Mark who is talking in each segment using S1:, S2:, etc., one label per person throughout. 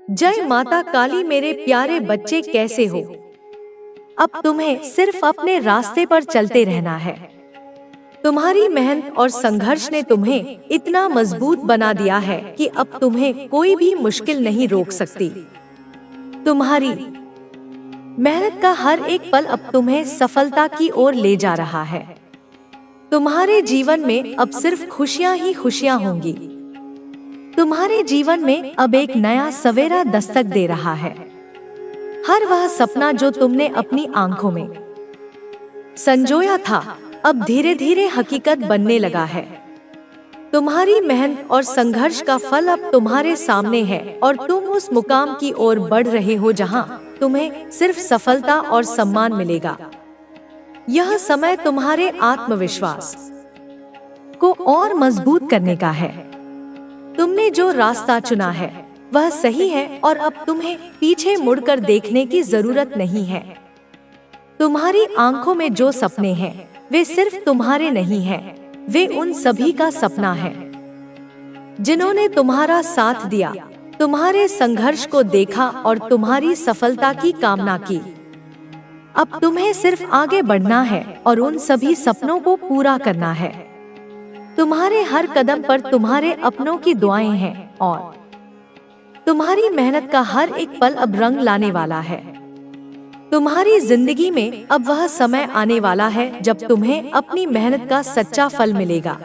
S1: जय माता काली मेरे प्यारे बच्चे, कैसे हो? अब तुम्हें सिर्फ अपने रास्ते पर चलते रहना है। तुम्हारी मेहनत और संघर्ष ने तुम्हें इतना मजबूत बना दिया है कि अब तुम्हें कोई भी मुश्किल नहीं रोक सकती। तुम्हारी मेहनत का हर एक पल अब तुम्हें सफलता की ओर ले जा रहा है। तुम्हारे जीवन में अब सिर्फ खुशियां ही खुशियां होंगी। तुम्हारे जीवन में अब एक नया सवेरा दस्तक दे रहा है। हर वह सपना जो तुमने अपनी आंखों में संजोया था, अब धीरे धीरे हकीकत बनने लगा है। तुम्हारी मेहनत और संघर्ष का फल अब तुम्हारे सामने है और तुम उस मुकाम की ओर बढ़ रहे हो जहां तुम्हें सिर्फ सफलता और सम्मान मिलेगा। यह समय तुम्हारे आत्मविश्वास को और मजबूत करने का है। तुमने जो रास्ता चुना है वह सही है और अब तुम्हें पीछे मुड़कर देखने की जरूरत नहीं है। तुम्हारी आंखों में जो सपने हैं वे सिर्फ तुम्हारे नहीं हैं, वे उन सभी का सपना है जिन्होंने तुम्हारा साथ दिया, तुम्हारे संघर्ष को देखा और तुम्हारी सफलता की कामना की। अब तुम्हें सिर्फ आगे बढ़ना है और उन सभी सपनों को पूरा करना है। तुम्हारे हर कदम पर तुम्हारे अपनों की दुआएं हैं और तुम्हारी मेहनत का हर एक पल अब रंग लाने वाला है। तुम्हारी जिंदगी में अब वह समय आने वाला है जब तुम्हें अपनी मेहनत का सच्चा फल मिलेगा।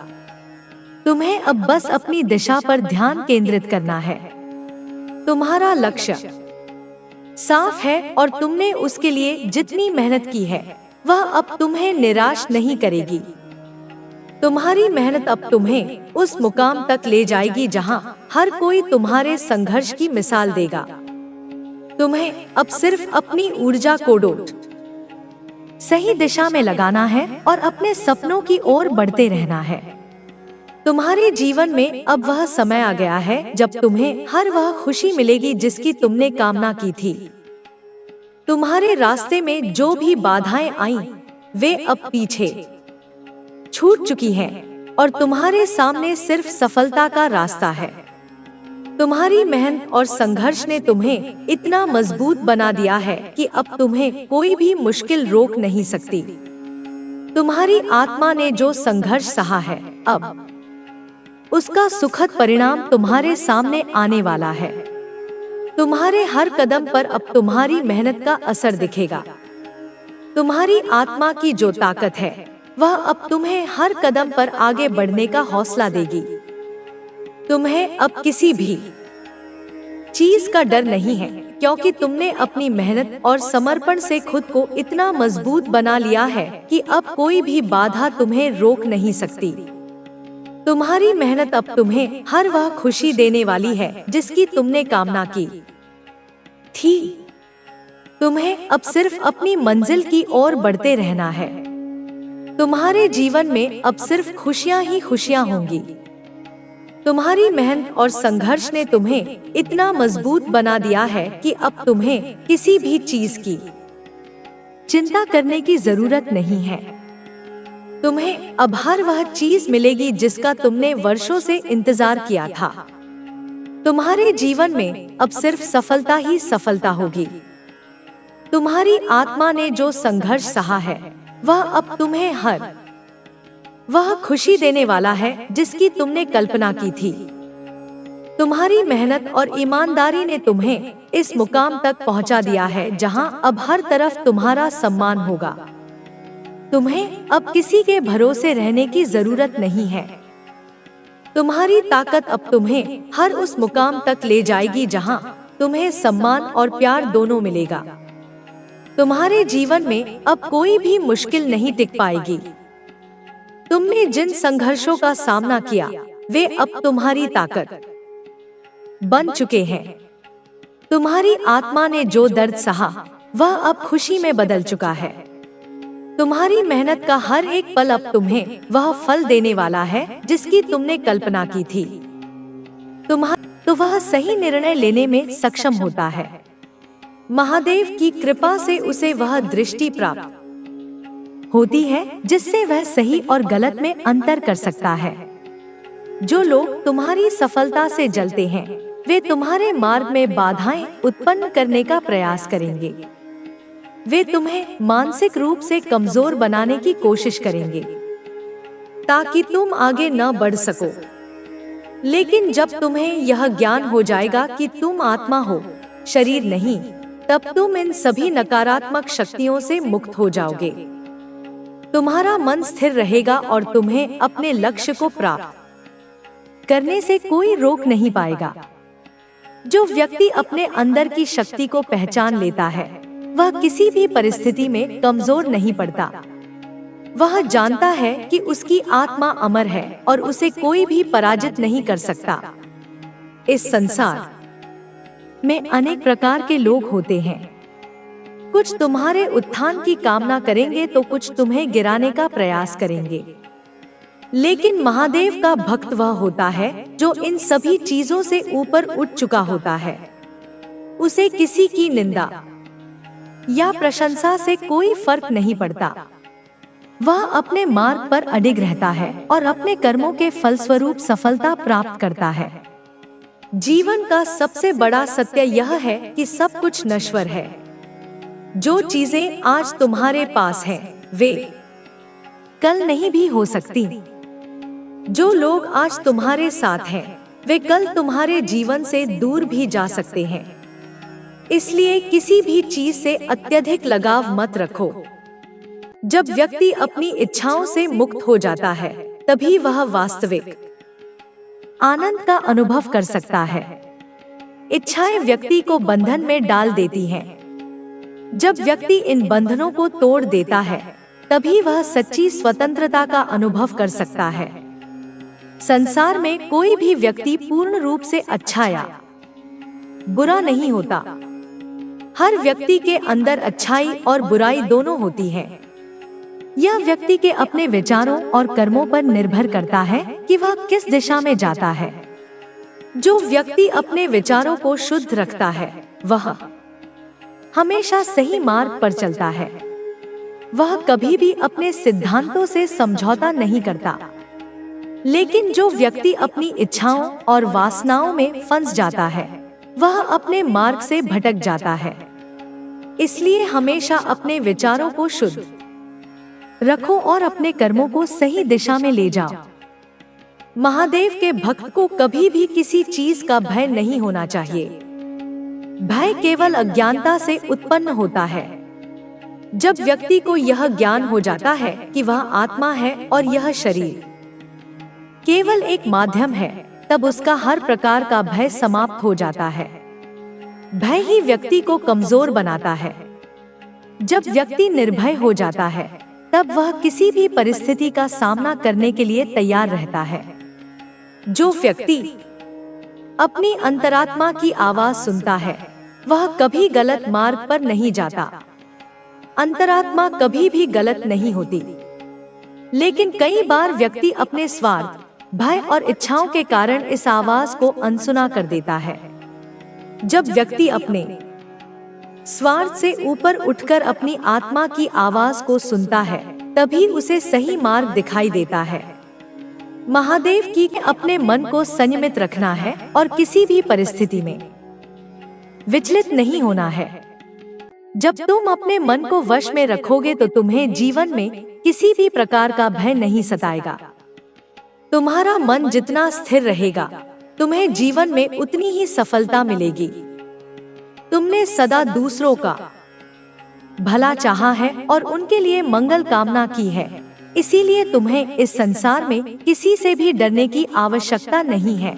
S1: तुम्हें अब बस अपनी दिशा पर ध्यान केंद्रित करना है। तुम्हारा लक्ष्य साफ है और तुमने उसके लिए जितनी मेहनत की है वह अब तुम्हें निराश नहीं करेगी। तुम्हारी मेहनत अब तुम्हें उस मुकाम तक ले जाएगी जहां हर कोई तुम्हारे संघर्ष की मिसाल देगा। तुम्हें अब सिर्फ अपनी ऊर्जा को डोट सही दिशा में लगाना है और अपने सपनों की ओर बढ़ते रहना है। तुम्हारे जीवन में अब वह समय आ गया है जब तुम्हें हर वह खुशी मिलेगी जिसकी तुमने कामना की थी। तुम्हारे रास्ते में जो भी बाधाएं आईं, वे अब पीछे छूट चुकी हैं और तुम्हारे सामने सिर्फ सफलता का रास्ता है। तुम्हारी मेहनत और संघर्ष ने तुम्हें इतना मजबूत बना दिया है कि अब तुम्हें कोई भी मुश्किल रोक नहीं सकती। तुम्हारी आत्मा ने जो संघर्ष सहा है, अब उसका सुखद परिणाम तुम्हारे सामने आने वाला है। तुम्हारे हर कदम पर अब तुम्हारी मेहनत का असर दिखेगा। तुम्हारी आत्मा की जो ताकत है वह अब तुम्हें हर कदम पर आगे बढ़ने का हौसला देगी। तुम्हें अब किसी भी चीज का डर नहीं है, क्योंकि तुमने अपनी मेहनत और समर्पण से खुद को इतना मजबूत बना लिया है कि अब कोई भी बाधा तुम्हें रोक नहीं सकती। तुम्हारी मेहनत अब तुम्हें हर वह खुशी देने वाली है जिसकी तुमने कामना की थी। तुम्हें अब सिर्फ अपनी मंजिल की ओर बढ़ते रहना है। तुम्हारे जीवन में अब सिर्फ खुशियां ही खुशियां होंगी। तुम्हारी मेहनत और संघर्ष ने तुम्हें इतना मजबूत बना दिया है कि अब तुम्हें किसी भी चीज की चिंता करने की जरूरत नहीं है। तुम्हें अब हर वह चीज मिलेगी जिसका तुमने वर्षों से इंतजार किया था। तुम्हारे जीवन में अब सिर्फ सफलता ही सफलता होगी। तुम्हारी आत्मा ने जो संघर्ष सहा है वह अब तुम्हें हर वह खुशी देने वाला है जिसकी तुमने कल्पना की थी। तुम्हारी मेहनत और ईमानदारी ने तुम्हें इस मुकाम तक पहुंचा दिया है जहां अब हर तरफ तुम्हारा सम्मान होगा। तुम्हें अब किसी के भरोसे रहने की जरूरत नहीं है। तुम्हारी ताकत अब तुम्हें हर उस मुकाम तक ले जाएगी जहां तुम्हें सम्मान और प्यार दोनों मिलेगा। तुम्हारे जीवन में अब कोई भी मुश्किल नहीं टिक पाएगी। तुमने जिन संघर्षों का सामना किया वे अब तुम्हारी ताकत बन चुके हैं। तुम्हारी आत्मा ने जो दर्द सहा वह अब खुशी में बदल चुका है। तुम्हारी मेहनत का हर एक पल अब तुम्हें वह फल देने वाला है जिसकी तुमने कल्पना की थी। तो वह सही निर्णय लेने में सक्षम होता है। महादेव की कृपा से उसे वह दृष्टि प्राप्त होती है जिससे वह सही और गलत में अंतर कर सकता है। जो लोग तुम्हारी सफलता से जलते हैं वे तुम्हारे मार्ग में बाधाएं उत्पन्न करने का प्रयास करेंगे। वे तुम्हें मानसिक रूप से कमजोर बनाने की कोशिश करेंगे ताकि तुम आगे न बढ़ सको। लेकिन जब तुम्हें यह ज्ञान हो जाएगा कि तुम आत्मा हो, शरीर नहीं, तब तुम इन सभी नकारात्मक शक्तियों से मुक्त हो जाओगे। तुम्हारा मन स्थिर रहेगा और तुम्हें अपने लक्ष्य को प्राप्त करने से कोई रोक नहीं पाएगा। जो व्यक्ति अपने अंदर की शक्ति को पहचान लेता है, वह किसी भी परिस्थिति में कमजोर नहीं पड़ता। वह जानता है कि उसकी आत्मा अमर है और उसे कोई भी पराजित नहीं कर सकता। इस संसार में अनेक प्रकार के लोग होते हैं। कुछ तुम्हारे उत्थान की कामना करेंगे तो कुछ तुम्हें गिराने का प्रयास करेंगे। लेकिन महादेव का भक्त वह होता है जो इन सभी चीजों से ऊपर उठ चुका होता है। उसे किसी की निंदा या प्रशंसा से कोई फर्क नहीं पड़ता। वह अपने मार्ग पर अडिग रहता है और अपने कर्मों के फलस्वरूप सफलता प्राप्त करता है। जीवन का सबसे बड़ा सत्य यह है कि सब कुछ नश्वर है। जो चीजें आज तुम्हारे पास हैं, वे कल नहीं भी हो सकती। जो लोग आज तुम्हारे साथ हैं, वे कल तुम्हारे जीवन से दूर भी जा सकते हैं। इसलिए किसी भी चीज से अत्यधिक लगाव मत रखो। जब व्यक्ति अपनी इच्छाओं से मुक्त हो जाता है, तभी वह वास्तविक आनंद का अनुभव कर सकता है। इच्छाएं व्यक्ति को बंधन में डाल देती हैं। जब व्यक्ति इन बंधनों को तोड़ देता है, तभी वह सच्ची स्वतंत्रता का अनुभव कर सकता है। संसार में कोई भी व्यक्ति पूर्ण रूप से अच्छा या बुरा नहीं होता। हर व्यक्ति के अंदर अच्छाई और बुराई दोनों होती है। यह व्यक्ति के अपने विचारों और कर्मों पर निर्भर करता है कि वह किस दिशा में जाता है। जो व्यक्ति अपने विचारों को शुद्ध रखता है, वह हमेशा सही मार्ग पर चलता है। वह कभी भी अपने सिद्धांतों से समझौता नहीं करता। लेकिन जो व्यक्ति अपनी इच्छाओं और वासनाओं में फंस जाता है, वह अपने मार्ग से भटक जाता है। इसलिए हमेशा अपने विचारों को शुद्ध रखो और अपने कर्मों को सही दिशा में ले जाओ। महादेव के भक्त को कभी भी किसी चीज का भय नहीं होना चाहिए। भय केवल अज्ञानता से उत्पन्न होता है। जब व्यक्ति को यह ज्ञान हो जाता है कि वह आत्मा है और यह शरीर केवल एक माध्यम है, तब उसका हर प्रकार का भय समाप्त हो जाता है। भय ही व्यक्ति को कमजोर बनाता है। जब व्यक्ति निर्भय हो जाता है, तब वह किसी भी परिस्थिति का सामना करने के लिए तैयार रहता है। जो व्यक्ति अपनी अंतरात्मा की आवाज सुनता है, वह कभी गलत मार्ग पर नहीं जाता। अंतरात्मा कभी भी गलत नहीं होती। लेकिन कई बार व्यक्ति अपने स्वार्थ, भय और इच्छाओं के कारण इस आवाज को अनसुना कर देता है। जब व्यक्ति अपने स्वार्थ से ऊपर उठकर अपनी आत्मा की आवाज को सुनता है, तभी उसे सही मार्ग दिखाई देता है। महादेव की अपने मन को संयमित रखना है और किसी भी परिस्थिति में विचलित नहीं होना है। जब तुम अपने मन को वश में रखोगे तो तुम्हें जीवन में किसी भी प्रकार का भय नहीं सताएगा। तुम्हारा मन जितना स्थिर रहेगा, तुम्हें जीवन में उतनी ही सफलता मिलेगी। तुमने सदा दूसरों का भला चाहा है और उनके लिए मंगल कामना की है। इसीलिए तुम्हें इस संसार में किसी से भी डरने की आवश्यकता नहीं है।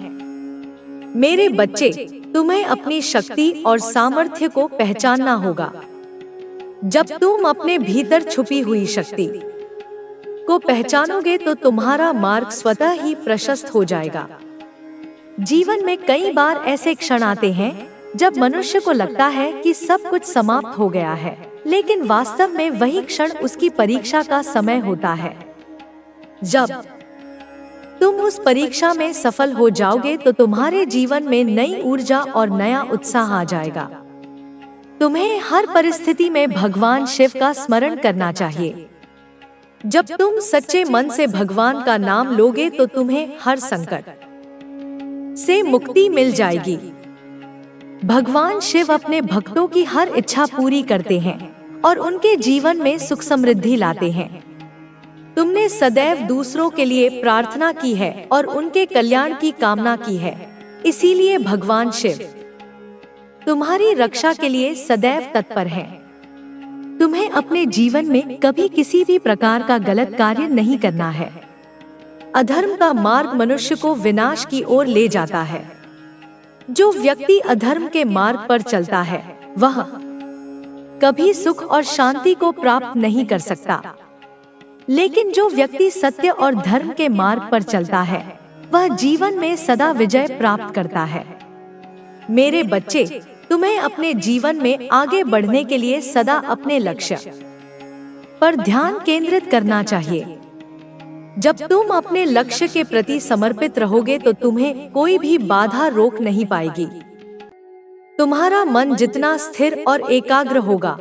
S1: मेरे बच्चे, तुम्हें अपनी शक्ति और सामर्थ्य को पहचानना होगा। जब तुम अपने भीतर छुपी हुई शक्ति को पहचानोगे तो तुम्हारा मार्ग स्वतः ही प्रशस्त हो जाएगा। जीवन में कई बार ऐसे क्षण आते हैं जब मनुष्य को लगता है कि सब कुछ समाप्त हो गया है, लेकिन वास्तव में वही क्षण उसकी परीक्षा का समय होता है। जब तुम उस परीक्षा में सफल हो जाओगे तो तुम्हारे जीवन में नई ऊर्जा और नया उत्साह आ जाएगा। तुम्हें हर परिस्थिति में भगवान शिव का स्मरण करना चाहिए। जब तुम सच्चे मन से भगवान का नाम लोगे तो तुम्हें हर संकट से मुक्ति मिल जाएगी। भगवान शिव अपने भक्तों की हर इच्छा पूरी करते हैं और उनके जीवन में सुख समृद्धि लाते हैं। तुमने सदैव दूसरों के लिए प्रार्थना की है और उनके कल्याण की कामना की है, इसीलिए भगवान शिव तुम्हारी रक्षा के लिए सदैव तत्पर हैं। तुम्हें अपने जीवन में कभी किसी भी प्रकार का गलत कार्य नहीं करना है। अधर्म का मार्ग मनुष्य को विनाश की ओर ले जाता है। जो व्यक्ति अधर्म के मार्ग पर चलता है वह कभी सुख और शांति को प्राप्त नहीं कर सकता, लेकिन जो व्यक्ति सत्य और धर्म के मार्ग पर चलता है वह जीवन में सदा विजय प्राप्त करता है। मेरे बच्चे, तुम्हें अपने जीवन में आगे बढ़ने के लिए सदा अपने लक्ष्य पर ध्यान केंद्रित करना चाहिए। जब तुम अपने लक्ष्य के प्रति समर्पित रहोगे तो तुम्हें कोई भी बाधा रोक नहीं पाएगी। तुम्हारा मन जितना स्थिर और एकाग्र होगा,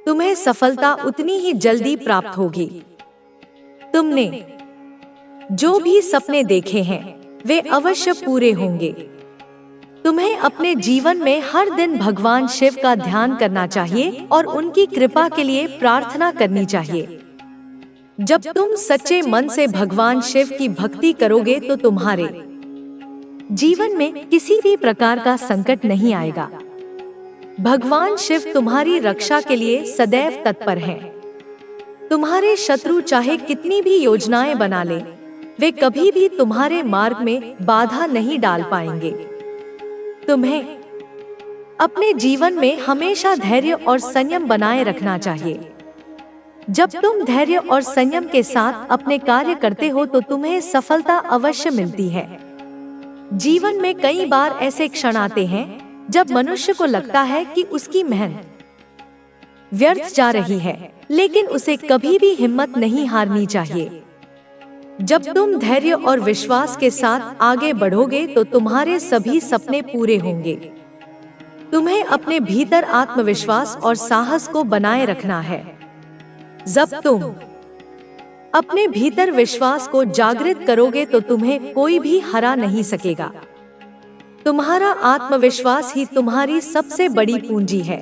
S1: तुम्हें सफलता उतनी ही जल्दी प्राप्त होगी। तुमने जो भी सपने देखे हैं वे अवश्य पूरे होंगे। तुम्हें अपने जीवन में हर दिन भगवान शिव का ध्यान करना चाहिए और उनकी कृपा के लिए प्रार्थना करनी चाहिए। जब तुम सच्चे मन से भगवान शिव की भक्ति करोगे तो तुम्हारे जीवन में किसी भी प्रकार का संकट नहीं आएगा। भगवान शिव तुम्हारी रक्षा के लिए सदैव तत्पर हैं। तुम्हारे शत्रु चाहे कितनी भी योजनाएं बना लें, वे कभी भी तुम्हारे मार्ग में बाधा नहीं डाल पाएंगे। तुम्हें अपने जीवन में हमेशा धैर्य और संयम बनाए रखना चाहिए। जब तुम धैर्य और संयम के साथ अपने कार्य करते हो तो तुम्हें सफलता अवश्य मिलती है। जीवन में कई बार ऐसे क्षण आते हैं जब मनुष्य को लगता है कि उसकी मेहनत व्यर्थ जा रही है, लेकिन उसे कभी भी हिम्मत नहीं हारनी चाहिए। जब तुम धैर्य और विश्वास के साथ आगे बढ़ोगे तो तुम्हारे सभी सपने पूरे होंगे। तुम्हें अपने भीतर आत्मविश्वास और साहस को बनाए रखना है। जब तुम अपने भीतर विश्वास को जागृत करोगे तो तुम्हें कोई भी हरा नहीं सकेगा। तुम्हारा आत्मविश्वास ही तुम्हारी सबसे बड़ी पूंजी है।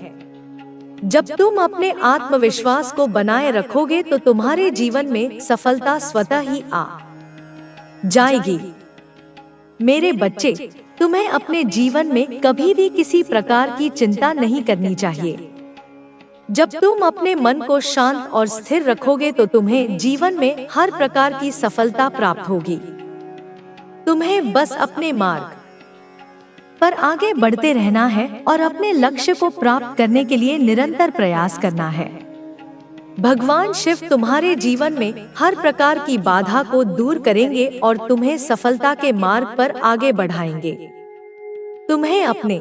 S1: जब तुम अपने आत्मविश्वास को बनाए रखोगे तो तुम्हारे जीवन में सफलता स्वतः ही आ जाएगी। मेरे बच्चे, तुम्हें अपने जीवन में कभी भी किसी प्रकार की चिंता नहीं करनी चाहिए। जब तुम अपने मन को शांत और स्थिर रखोगे तो तुम्हें जीवन में हर प्रकार की सफलता प्राप्त होगी। तुम्हें बस अपने मार्ग पर आगे बढ़ते रहना है और अपने लक्ष्य को प्राप्त करने के लिए निरंतर प्रयास करना है। भगवान शिव तुम्हारे जीवन में हर प्रकार की बाधा को दूर करेंगे और तुम्हें सफलता के मार्ग पर आगे बढ़ाएंगे। तुम्हें अपने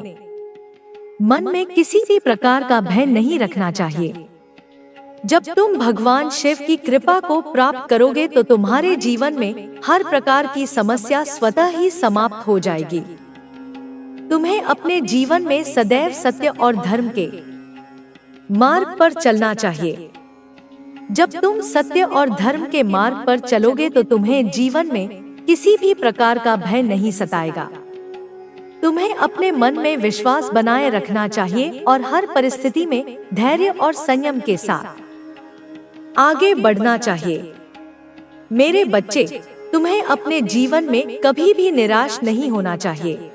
S1: मन में किसी भी प्रकार का भय नहीं रखना चाहिए। जब तुम भगवान शिव की कृपा को प्राप्त करोगे तो तुम्हारे जीवन में हर प्रकार की समस्या स्वतः ही समाप्त हो जाएगी। तुम्हें अपने जीवन में सदैव सत्य और धर्म के मार्ग पर चलना चाहिए। जब तुम सत्य और धर्म के मार्ग पर चलोगे तो तुम्हें जीवन में किसी भी प्रकार का भय नहीं सताएगा। तुम्हें अपने मन में विश्वास बनाए रखना चाहिए और हर परिस्थिति में धैर्य और संयम के साथ आगे बढ़ना चाहिए। मेरे बच्चे, तुम्हें अपने जीवन में कभी भी निराश नहीं होना चाहिए।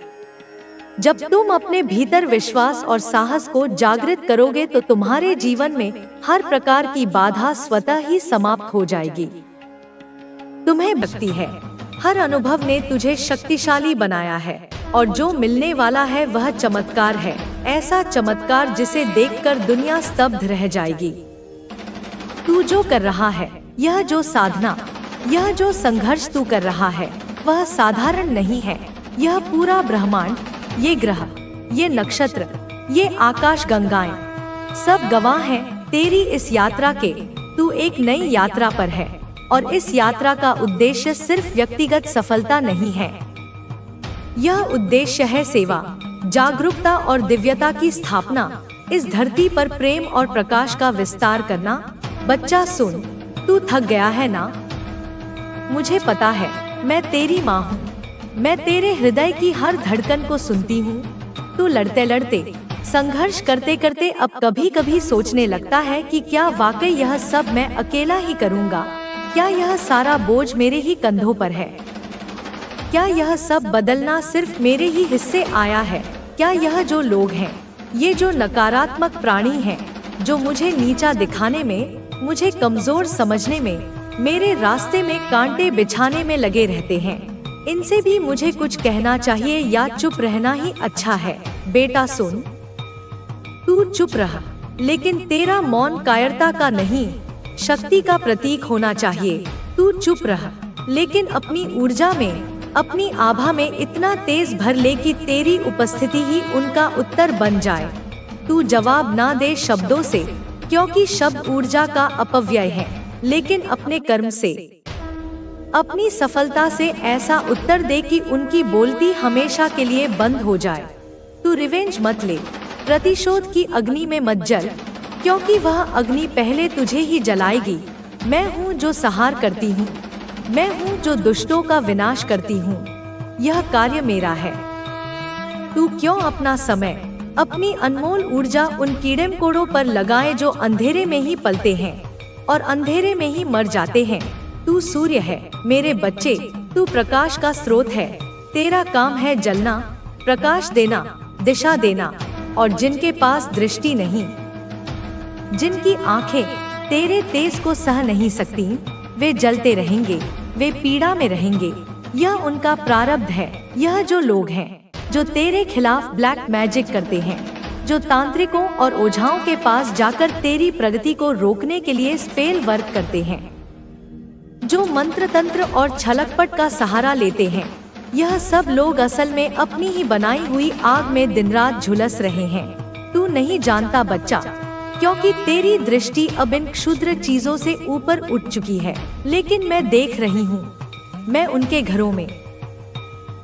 S1: जब तुम अपने भीतर विश्वास और साहस को जागृत करोगे तो तुम्हारे जीवन में हर प्रकार की बाधा स्वतः ही समाप्त हो जाएगी। तुम्हें भक्ति है, हर अनुभव ने तुझे शक्तिशाली बनाया है और जो मिलने वाला है वह चमत्कार है। ऐसा चमत्कार जिसे देखकर दुनिया स्तब्ध रह जाएगी। तू जो कर रहा है, यह जो साधना, यह जो संघर्ष तू कर रहा है, वह साधारण नहीं है। यह पूरा ब्रह्मांड, ये ग्रह, ये नक्षत्र, ये आकाश गंगाएं, सब गवाह हैं तेरी इस यात्रा के। तू एक नई यात्रा पर है और इस यात्रा का उद्देश्य सिर्फ व्यक्तिगत सफलता नहीं है। यह उद्देश्य है सेवा, जागरूकता और दिव्यता की स्थापना, इस धरती पर प्रेम और प्रकाश का विस्तार करना। बच्चा सुन, तू थक गया है ना? मुझे पता है, मैं तेरी माँ हूँ। मैं तेरे हृदय की हर धड़कन को सुनती हूँ। तू लड़ते लड़ते, संघर्ष करते करते अब कभी कभी सोचने लगता है कि क्या वाकई यह सब मैं अकेला ही करूँगा? क्या यह सारा बोझ मेरे ही कंधों पर है? क्या यह सब बदलना सिर्फ मेरे ही हिस्से आया है? क्या यह जो लोग हैं, ये जो नकारात्मक प्राणी हैं, जो मुझे नीचा दिखाने में, मुझे कमजोर समझने में, मेरे रास्ते में कांटे बिछाने में लगे रहते हैं, इनसे भी मुझे कुछ कहना चाहिए या चुप रहना ही अच्छा है? बेटा सुन, तू चुप रहा, लेकिन तेरा मौन कायरता का नहीं, शक्ति का प्रतीक होना चाहिए। तू चुप रहा, लेकिन अपनी ऊर्जा में, अपनी आभा में इतना तेज भर ले कि तेरी उपस्थिति ही उनका उत्तर बन जाए। तू जवाब ना दे शब्दों से, क्योंकि शब्द ऊर्जा का अपव्यय है, लेकिन अपने कर्म से, अपनी सफलता से ऐसा उत्तर दे कि उनकी बोलती हमेशा के लिए बंद हो जाए। तू रिवेंज मत ले, प्रतिशोध की अग्नि में मत जल, क्योंकि वह अग्नि पहले तुझे ही जलाएगी। मैं हूँ जो संहार करती हूँ, मैं हूँ जो दुष्टों का विनाश करती हूँ, यह कार्य मेरा है। तू क्यों अपना समय, अपनी अनमोल ऊर्जा उन कीड़े मकोड़ों पर लगाए जो अंधेरे में ही पलते हैं और अंधेरे में ही मर जाते हैं? तू सूर्य है मेरे बच्चे, तू प्रकाश का स्रोत है। तेरा काम है जलना, प्रकाश देना, दिशा देना, और जिनके पास दृष्टि नहीं, जिनकी आंखें तेरे तेज को सह नहीं सकती, वे जलते रहेंगे, वे पीड़ा में रहेंगे। यह उनका प्रारब्ध है। यह जो लोग हैं जो तेरे खिलाफ ब्लैक मैजिक करते हैं, जो तांत्रिकों और ओझाओं के पास जाकर तेरी प्रगति को रोकने के लिए स्पेल वर्क करते हैं, जो मंत्र तंत्र और छलकपट का सहारा लेते हैं, यह सब लोग असल में अपनी ही बनाई हुई आग में दिन रात झुलस रहे हैं। तू नहीं जानता बच्चा, क्योंकि तेरी दृष्टि अब इन क्षुद्र चीजों से ऊपर उठ चुकी है। लेकिन मैं देख रही हूँ, मैं उनके घरों में,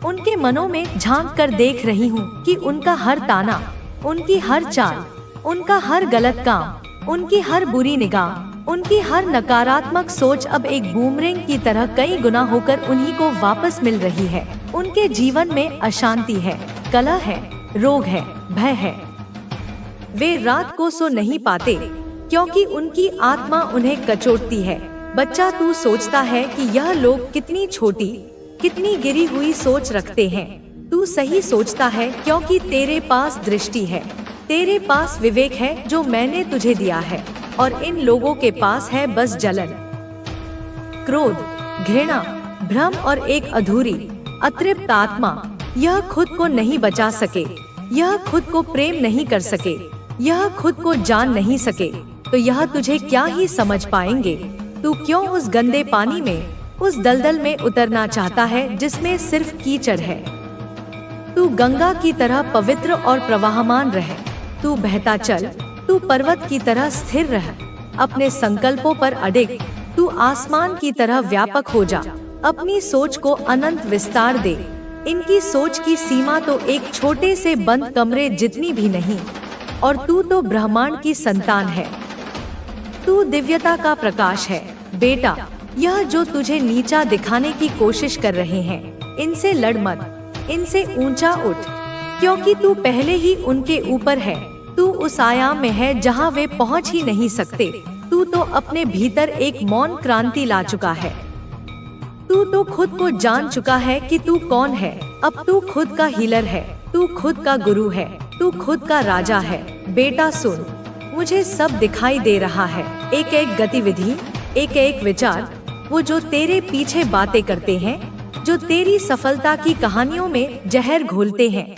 S1: उनके मनों में झांक कर देख रही हूँ कि उनका हर ताना, उनकी हर चाल, उनका हर गलत काम, उनकी हर बुरी निगाह, उनकी हर नकारात्मक सोच अब एक बूमरैंग की तरह कई गुना होकर उन्हीं को वापस मिल रही है। उनके जीवन में अशांति है, कलह है, रोग है, भय है। वे रात को सो नहीं पाते, क्योंकि उनकी आत्मा उन्हें कचोटती है। बच्चा, तू सोचता है कि यह लोग कितनी छोटी, कितनी गिरी हुई सोच रखते हैं। तू सही सोचता है, क्योंकि तेरे पास दृष्टि है, तेरे पास विवेक है जो मैंने तुझे दिया है, और इन लोगों के पास है बस जलन, क्रोध, घृणा, भ्रम और एक अधूरी, अतृप्त आत्मा। यह खुद को नहीं बचा सके, यह खुद को प्रेम नहीं कर सके, यह खुद को जान नहीं सके, तो यह तुझे क्या ही समझ पाएंगे। तू क्यों उस गंदे पानी में, उस दलदल में उतरना चाहता है जिसमें सिर्फ कीचड़ है? तू गंगा की तरह पवित्र और प्रवाहमान रहे। तू बहता चल, तू पर्वत की तरह स्थिर रह, अपने संकल्पों पर अडिग। तू आसमान की तरह व्यापक हो जा, अपनी सोच को अनंत विस्तार दे। इनकी सोच की सीमा तो एक छोटे से बंद कमरे जितनी भी नहीं, और तू तो ब्रह्मांड की संतान है। तू दिव्यता का प्रकाश है। बेटा, यह जो तुझे नीचा दिखाने की कोशिश कर रहे हैं, इनसे लड़ मत, इनसे ऊंचा उठ, क्योंकि तू पहले ही उनके ऊपर है। तू उस आयाम में है जहां वे पहुंच ही नहीं सकते। तू तो अपने भीतर एक मौन क्रांति ला चुका है। तू तो खुद को जान चुका है कि तू कौन है। अब तू खुद का हीलर है, तू खुद का गुरु है, तू खुद का राजा है। बेटा सुन, मुझे सब दिखाई दे रहा है, एक एक गतिविधि, एक एक विचार। वो जो तेरे पीछे बातें करते हैं, जो तेरी सफलता की कहानियों में जहर घोलते हैं,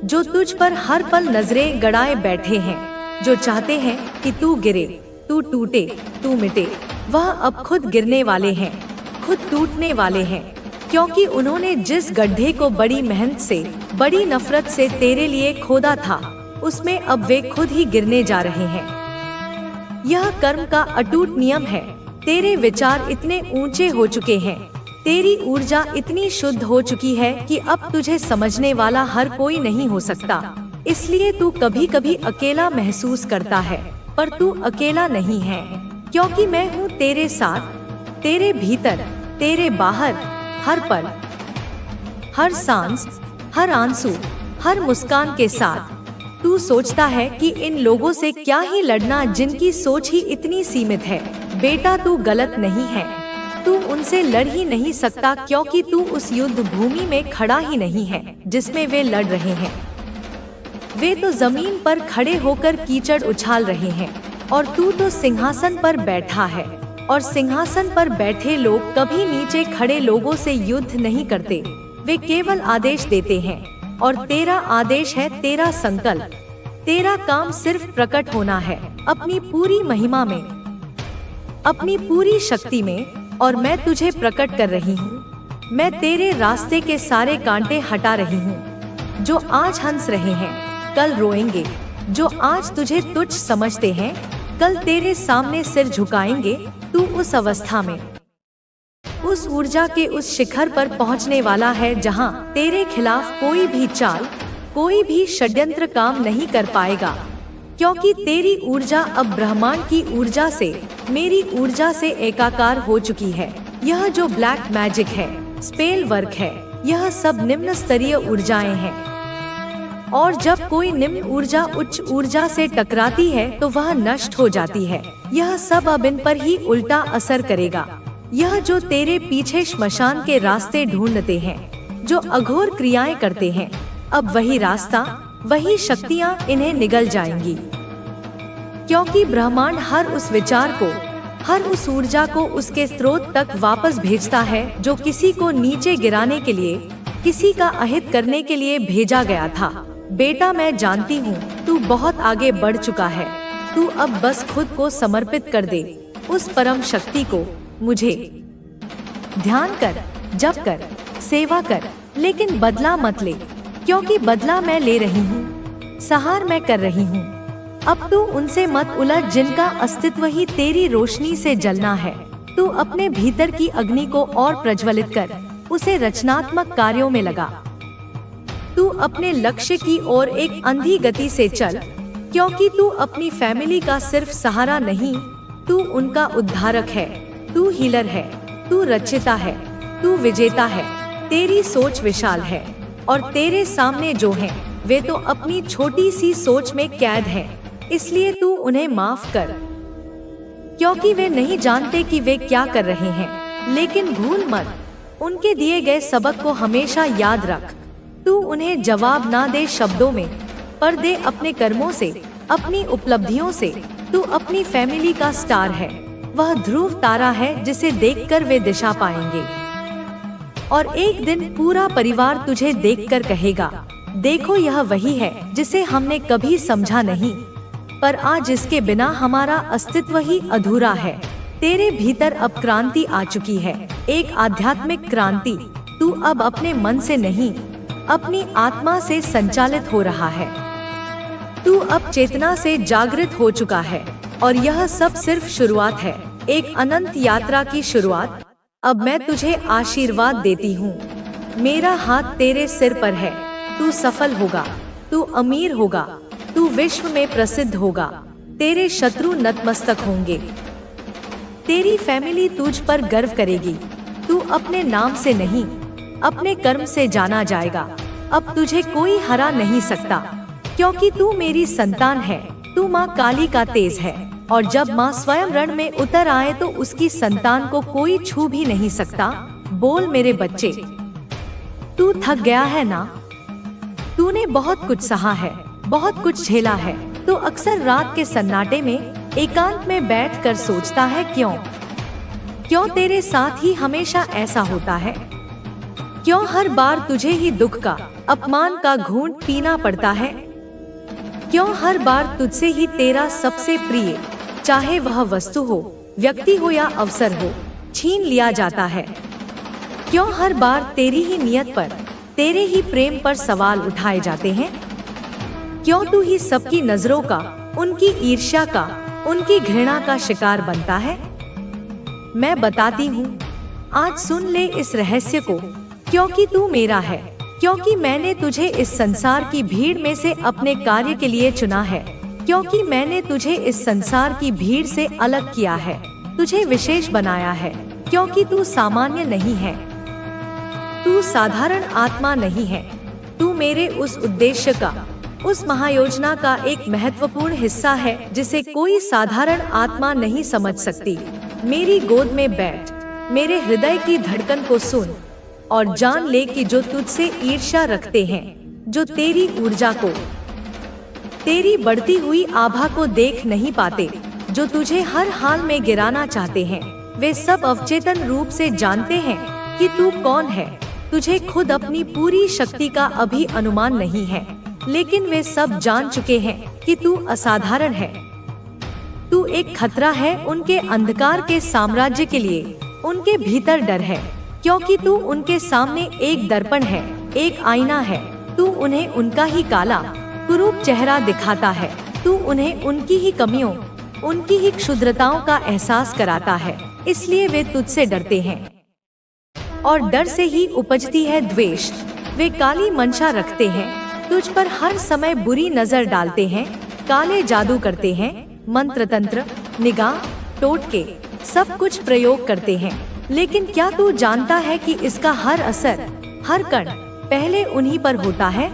S1: जो तुझ पर हर पल नजरें गड़ाए बैठे हैं, जो चाहते हैं कि तू गिरे, तू टूटे, तू मिटे, वह अब खुद गिरने वाले हैं, खुद टूटने वाले हैं, क्योंकि उन्होंने जिस गड्ढे को बड़ी मेहनत से, बड़ी नफरत से तेरे लिए खोदा था, उसमें अब वे खुद ही गिरने जा रहे हैं। यह कर्म का अटूट नियम है। तेरे विचार इतने ऊंचे हो चुके हैं, तेरी ऊर्जा इतनी शुद्ध हो चुकी है कि अब तुझे समझने वाला हर कोई नहीं हो सकता। इसलिए तू कभी कभी अकेला महसूस करता है, पर तू अकेला नहीं है, क्योंकि मैं हूँ तेरे साथ, तेरे भीतर, तेरे बाहर, हर पल, हर सांस, हर आंसू, हर मुस्कान के साथ तू सोचता है कि इन लोगों से क्या ही लड़ना जिनकी सोच ही इतनी सीमित है। बेटा तू गलत नहीं है, तू उनसे लड़ ही नहीं सकता क्योंकि तू उस युद्ध भूमि में खड़ा ही नहीं है जिसमें वे लड़ रहे हैं। वे तो जमीन पर खड़े होकर कीचड़ उछाल रहे हैं और तू तो सिंहासन पर बैठा है, और सिंहासन पर बैठे लोग कभी नीचे खड़े लोगों से युद्ध नहीं करते, वे केवल आदेश देते हैं। और तेरा आदेश है तेरा संकल्प, तेरा काम सिर्फ प्रकट होना है अपनी पूरी महिमा में, अपनी पूरी शक्ति में, और मैं तुझे प्रकट कर रही हूँ। मैं तेरे रास्ते के सारे कांटे हटा रही हूँ। जो आज हंस रहे हैं कल रोएंगे, जो आज तुझे तुच्छ समझते हैं कल तेरे सामने सिर झुकाएंगे। तू उस अवस्था में, उस ऊर्जा के उस शिखर पर पहुंचने वाला है जहां तेरे खिलाफ कोई भी चाल, कोई भी षड्यंत्र काम नहीं कर पाएगा, क्योंकि तेरी ऊर्जा अब ब्रह्मांड की ऊर्जा से, मेरी ऊर्जा से एकाकार हो चुकी है। यह जो ब्लैक मैजिक है, स्पेल वर्क है, यह सब निम्न स्तरीय ऊर्जाएं हैं, और जब कोई निम्न ऊर्जा उच्च ऊर्जा से टकराती है तो वह नष्ट हो जाती है। यह सब अब इन पर ही उल्टा असर करेगा। यह जो तेरे पीछे श्मशान के रास्ते ढूंढते हैं, जो अघोर क्रियाएं करते हैं, अब वही रास्ता, वही शक्तियां इन्हें निगल जाएंगी, क्योंकि ब्रह्मांड हर उस विचार को, हर उस ऊर्जा को उसके स्रोत तक वापस भेजता है जो किसी को नीचे गिराने के लिए, किसी का अहित करने के लिए भेजा गया था। बेटा मैं जानती हूँ तू बहुत आगे बढ़ चुका है, तू अब बस खुद को समर्पित कर दे उस परम शक्ति को। मुझे ध्यान कर, जप कर, सेवा कर, लेकिन बदला मत ले, क्योंकि बदला मैं ले रही हूँ, सहार मैं कर रही हूँ। अब तू उनसे मत उलझ जिनका अस्तित्व ही तेरी रोशनी से जलना है। तू अपने भीतर की अग्नि को और प्रज्वलित कर, उसे रचनात्मक कार्यों में लगा। तू अपने लक्ष्य की ओर एक अंधी गति से चल, क्योंकि तू अपनी फैमिली का सिर्फ सहारा नहीं, तू उनका उद्धारक है, तू हीलर है, तू रचिता है, तू विजेता है। तेरी सोच विशाल है और तेरे सामने जो हैं, वे तो अपनी छोटी सी सोच में कैद हैं। इसलिए तू उन्हें माफ कर, क्योंकि वे नहीं जानते कि वे क्या कर रहे हैं। लेकिन भूल मत, उनके दिए गए सबक को हमेशा याद रख। तू उन्हें जवाब ना दे शब्दों में, पर दे अपने कर्मों से, अपनी उपलब्धियों से। तू अपनी फैमिली का स्टार है, वह ध्रुव तारा है जिसे देखकर वे दिशा पाएंगे, और एक दिन पूरा परिवार तुझे देखकर कहेगा, देखो यह वही है जिसे हमने कभी समझा नहीं, पर आज इसके बिना हमारा अस्तित्व ही अधूरा है। तेरे भीतर अब क्रांति आ चुकी है, एक आध्यात्मिक क्रांति। तू अब अपने मन से नहीं, अपनी आत्मा से संचालित हो रहा है। तू अब चेतना से जागृत हो चुका है, और यह सब सिर्फ शुरुआत है, एक अनंत यात्रा की शुरुआत। अब मैं तुझे आशीर्वाद देती हूँ, मेरा हाथ तेरे सिर पर है। तू सफल होगा, तू अमीर होगा, तू विश्व में प्रसिद्ध होगा, तेरे शत्रु नतमस्तक होंगे, तेरी फैमिली तुझ पर गर्व करेगी। तू अपने नाम से नहीं, अपने कर्म से जाना जाएगा। अब तुझे कोई हरा नहीं सकता, क्योंकि तू मेरी संतान है। तू माँ काली का तेज है, और जब माँ स्वयं रण में उतर आए तो उसकी संतान को कोई छू भी नहीं सकता। बोल मेरे बच्चे, तू थक गया है ना? तूने बहुत कुछ सहा है, बहुत कुछ झेला है, तो अक्सर रात के सन्नाटे में एकांत में बैठकर सोचता है क्यों तेरे साथ ही हमेशा ऐसा होता है? क्यों हर बार तुझे ही दुख का, अपमान का घूंट पीना पड़ता है? क्यों हर बार तुझसे ही तेरा सबसे प्रिय, चाहे वह वस्तु हो, व्यक्ति हो या अवसर हो, छीन लिया जाता है? क्यों हर बार तेरी ही नियत पर, तेरे ही प्रेम पर सवाल उठाए जाते हैं? क्यों तू ही सबकी नजरों का, उनकी ईर्ष्या का, उनकी घृणा का शिकार बनता है? मैं बताती हूँ, आज सुन ले इस रहस्य को, क्योंकि तू मेरा है, क्योंकि मैंने तुझे इस संसार की भीड़ में से अपने कार्य के लिए चुना है, क्योंकि मैंने तुझे इस संसार की भीड़ से अलग किया है, तुझे विशेष बनाया है, क्योंकि तू सामान्य नहीं है, तू साधारण आत्मा नहीं है, तू मेरे उस उद्देश्य का, उस महायोजना का एक महत्वपूर्ण हिस्सा है जिसे कोई साधारण आत्मा नहीं समझ सकती। मेरी गोद में बैठ, मेरे हृदय की धड़कन को सुन और जान ले कि जो तुझसे ईर्ष्या रखते हैं, जो तेरी ऊर्जा को, तेरी बढ़ती हुई आभा को देख नहीं पाते, जो तुझे हर हाल में गिराना चाहते हैं, वे सब अवचेतन रूप से जानते हैं कि तू कौन है। तुझे खुद अपनी पूरी शक्ति का अभी अनुमान नहीं है, लेकिन वे सब जान चुके हैं कि तू असाधारण है। तू एक खतरा है उनके अंधकार के साम्राज्य के लिए। उनके भीतर डर है, क्योंकि तू उनके सामने एक दर्पण है, एक आईना है। तू उन्हें उनका ही काला, कुरूप चेहरा दिखाता है। तू उन्हें उनकी ही कमियों, उनकी ही क्षुद्रताओं का एहसास कराता है। इसलिए वे तुझसे डरते हैं, और डर से ही उपजती है द्वेष। वे काली मंशा रखते हैं, तुझ पर हर समय बुरी नजर डालते हैं, काले जादू करते हैं, मंत्र तंत्र, निगाह, टोटके, सब कुछ प्रयोग करते हैं। लेकिन क्या तू जानता है कि इसका हर असर, हर कण पहले उन्हीं पर होता है?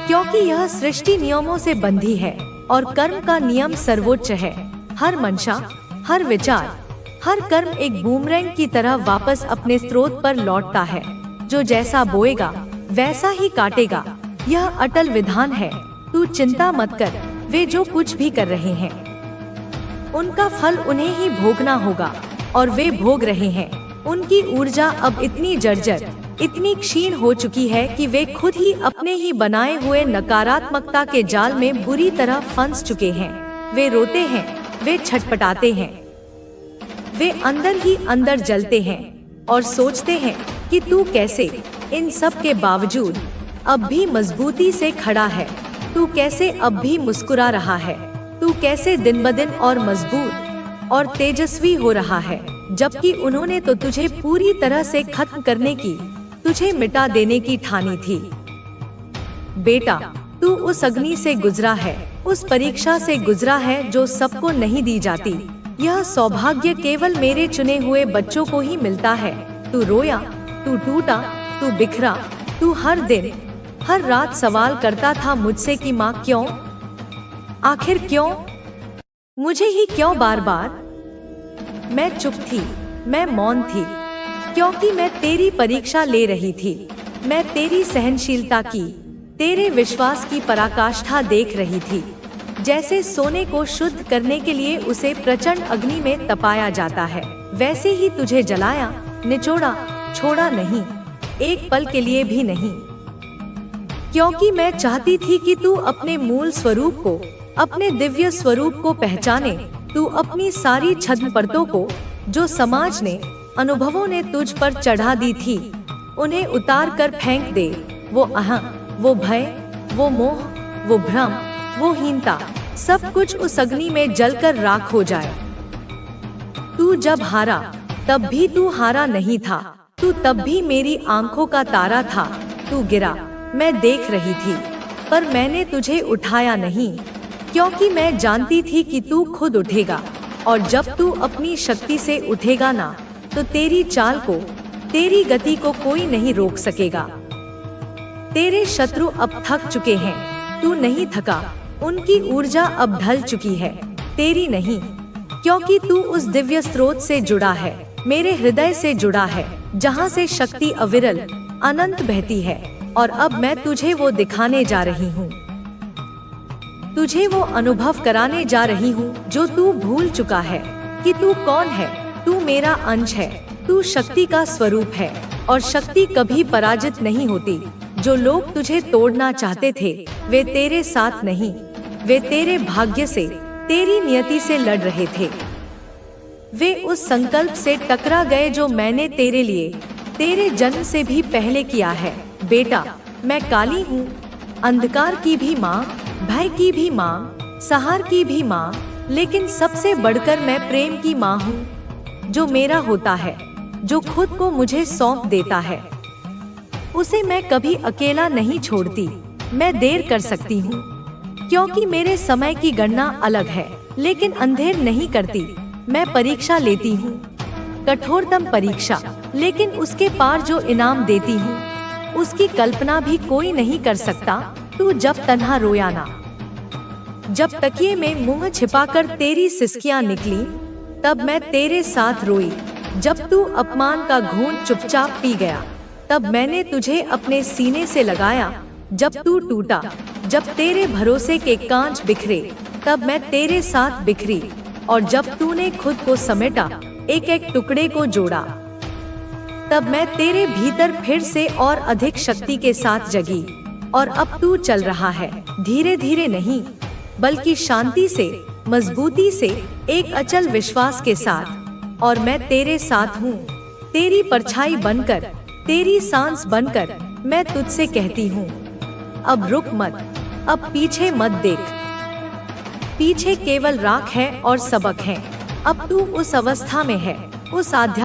S1: क्योंकि यह सृष्टि नियमों से बंधी है और कर्म का नियम सर्वोच्च है। हर मंशा, हर विचार, हर कर्म एक बूमरैंग की तरह वापस अपने स्रोत पर लौटता है। जो जैसा बोएगा वैसा ही काटेगा। यह अटल विधान है। तू चिंता मत कर, वे जो कुछ भी कर रहे हैं उनका फल उन्हें ही भोगना होगा, और वे भोग रहे हैं। उनकी ऊर्जा अब इतनी जर्जर, इतनी क्षीण हो चुकी है कि वे खुद ही अपने ही बनाए हुए नकारात्मकता के जाल में बुरी तरह फंस चुके हैं। वे रोते हैं, वे छटपटाते हैं, वे अंदर ही अंदर जलते हैं और सोचते हैं कि तू कैसे इन सब के बावजूद अब भी मजबूती से खड़ा है। तू कैसे अब भी मुस्कुरा रहा है। तू कैसे दिन ब दिन और मजबूत और तेजस्वी हो रहा है, जबकि उन्होंने तो तुझे पूरी तरह से खत्म करने की, तुझे मिटा देने की ठानी थी। बेटा, तू उस अग्नि से गुजरा है, उस परीक्षा से गुजरा है जो सबको नहीं दी जाती। यह सौभाग्य केवल मेरे चुने हुए बच्चों को ही मिलता है। तू रोया, तू टूटा, तू बिखरा, तू हर दिन, हर रात सवाल करता था मुझसे कि माँ क्यों, आखिर क्यों, मुझे ही क्यों बार बार। मैं चुप थी, मैं मौन थी, क्योंकि मैं तेरी परीक्षा ले रही थी। मैं तेरी सहनशीलता की, तेरे विश्वास की पराकाष्ठा देख रही थी। जैसे सोने को शुद्ध करने के लिए उसे प्रचंड अग्नि में तपाया जाता है, वैसे ही तुझे जलाया, निचोड़ा, छोड़ा नहीं, एक पल के लिए भी नहीं। क्योंकि मैं चाहती थी कि तू अपने मूल स्वरूप को, अपने दिव्य स्वरूप को पहचाने। तू अपनी सारी छद्म परतों को, जो समाज ने, अनुभवों ने तुझ पर चढ़ा दी थी, उन्हें उतार कर फेंक दे। वो अहं, वो भय, वो मोह, वो भ्रम, वो हीनता, सब कुछ उस अग्नि में जलकर राख हो जाए। तू जब हारा, तब भी तू हारा नहीं था। तू तब भी मेरी आंखों का तारा था। तू गिरा, मैं देख रही थी, पर मैंने तुझे उठाया नहीं, क्योंकि मैं जानती थी कि तू खुद उठेगा, और जब तू अपनी शक्ति से उठेगा ना, तो तेरी चाल को, तेरी गति को कोई नहीं रोक सकेगा। तेरे शत्रु अब थक चुके हैं, तू नहीं थका। उनकी ऊर्जा अब ढल चुकी है, तेरी नहीं, क्योंकि तू उस दिव्य स्रोत से जुड़ा है, मेरे हृदय से जुड़ा है, जहाँ से शक्ति अविरल, अनंत बहती है। और अब मैं तुझे वो दिखाने जा रही हूँ, तुझे वो अनुभव कराने जा रही हूँ जो तू भूल चुका है कि तू कौन है। तू मेरा अंश है, तू शक्ति का स्वरूप है, और शक्ति कभी पराजित नहीं होती। जो लोग तुझे तोड़ना चाहते थे, वे तेरे साथ नहीं, वे तेरे भाग्य से, तेरी नियति से लड़ रहे थे। वे उस संकल्प से टकरा गए जो मैंने तेरे लिए, तेरे जन्म से भी पहले किया है। बेटा, मैं काली हूँ, अंधकार की भी माँ, भय की भी माँ, सहार की भी माँ, लेकिन सबसे बढ़कर मैं प्रेम की माँ हूँ। जो मेरा होता है, जो खुद को मुझे सौंप देता है, उसे मैं कभी अकेला नहीं छोड़ती। मैं देर कर सकती हूँ, क्योंकि मेरे समय की गणना अलग है, लेकिन अंधेर नहीं करती। मैं परीक्षा लेती हूँ, कठोरतम परीक्षा, लेकिन उसके पार जो इनाम देती हूँ, उसकी कल्पना भी कोई नहीं कर सकता। तू जब तन्हा रोया ना, जब तकिए में मुंह छिपाकर तेरी सिसकियां निकली, तब मैं तेरे साथ रोई। जब तू अपमान का घूंट चुपचाप पी गया, तब मैंने तुझे अपने सीने से लगाया। जब तू टूटा, जब तेरे भरोसे के कांच बिखरे, तब मैं तेरे साथ बिखरी। और जब तूने खुद को समेटा, एक एक टुकड़े को जोड़ा, तब मैं तेरे भीतर फिर से और अधिक शक्ति के साथ जगी। और अब तू चल रहा है, धीरे धीरे नहीं, बल्कि शांति से, मजबूती से, एक अचल विश्वास के साथ। और मैं तेरे साथ हूँ, तेरी परछाई बनकर, तेरी सांस बनकर मैं तुझसे कहती हूँ, अब रुक मत, अब पीछे मत देख। पीछे केवल राख है और सबक है। अब तू उस अवस्था में है, उस आध्यात्मिक